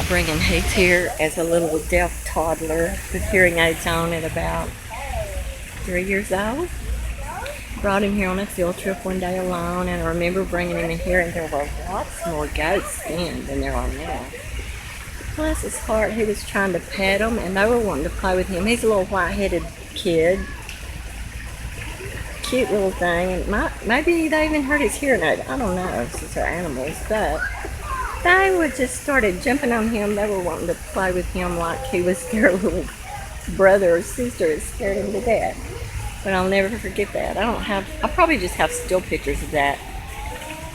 upbringing. He's here as a little deaf toddler with hearing aids on at about 3 years old. Brought him here on a field trip one day alone, and I remember bringing him in here, and there were lots more goats then than there are now. Bless his heart, he was trying to pet them, and they were wanting to play with him. He's a little white-headed kid. Cute little thing, and maybe they even hurt his hearing aid. I don't know, since they're animals, but they would just started jumping on him. They were wanting to play with him like he was their little brother or sister. It scared him to death. But I'll never forget that. I probably just have still pictures of that.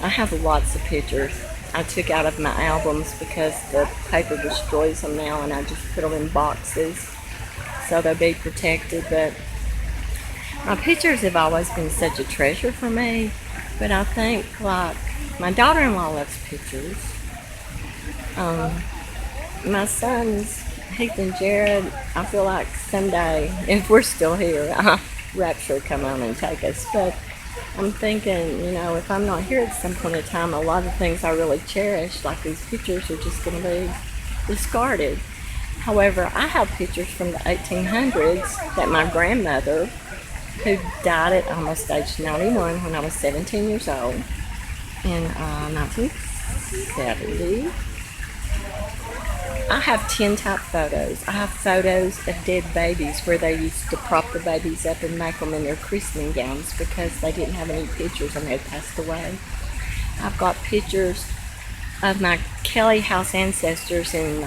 I have lots of pictures I took out of my albums because the paper destroys them now, and I just put them in boxes so they'll be protected. But my pictures have always been such a treasure for me. But I think, like, my daughter-in-law loves pictures. My sons, Heath and Jared, I feel like someday, if we're still here, rapture come on and take us. But I'm thinking, if I'm not here at some point in time, a lot of things I really cherish, like these pictures, are just going to be discarded. However, I have pictures from the 1800s that my grandmother, who died at almost age 91 when I was 17 years old in 1970. I have 10 type photos. I have photos of dead babies where they used to prop the babies up and make them in their christening gowns because they didn't have any pictures and they had passed away. I've got pictures of my Kelly House ancestors in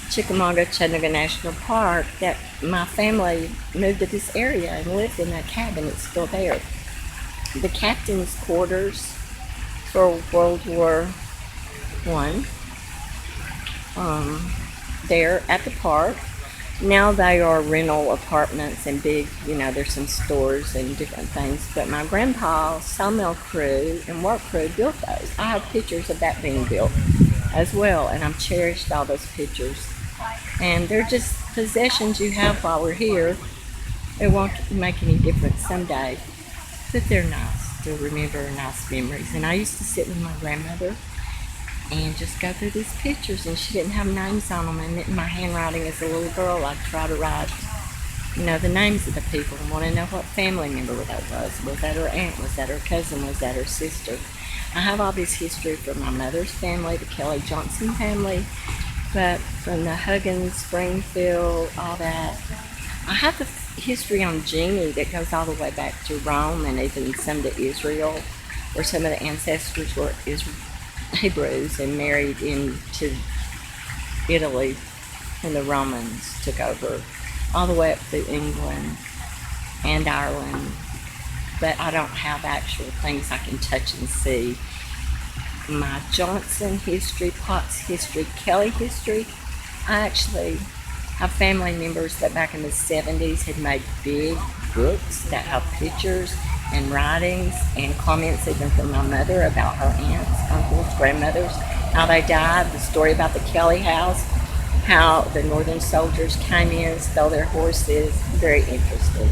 Chickamauga, Chattanooga National Park, that my family moved to this area and lived in that cabin. It's still there. The captain's quarters for World War I. There at the park. Now they are rental apartments and big, there's some stores and different things. But my grandpa's sawmill crew and work crew built those. I have pictures of that being built as well, and I've cherished all those pictures. And they're just possessions you have while we're here. It won't make any difference someday, but they're nice to remember, nice memories. And I used to sit with my grandmother and just go through these pictures, and she didn't have names on them, and in my handwriting as a little girl I'd try to write the names of the people and want to know what family member that was. Was that her aunt? Was that her cousin? Was that her sister? I have all this history from my mother's family, the Kelly Johnson family, but from the Huggins, Springfield, all that. I have the history on Jeannie that goes all the way back to Rome and even some to Israel, where some of the ancestors were Hebrews and married into Italy when the Romans took over, all the way up through England and Ireland. But I don't have actual things I can touch and see. My Johnson history, Potts history, Kelly history, I actually have family members that back in the 70s had made big books that have pictures and writings and comments even from my mother about her aunts, uncles, grandmothers, how they died, the story about the Kelly house, how the Northern soldiers came in, stole their horses. Very interesting.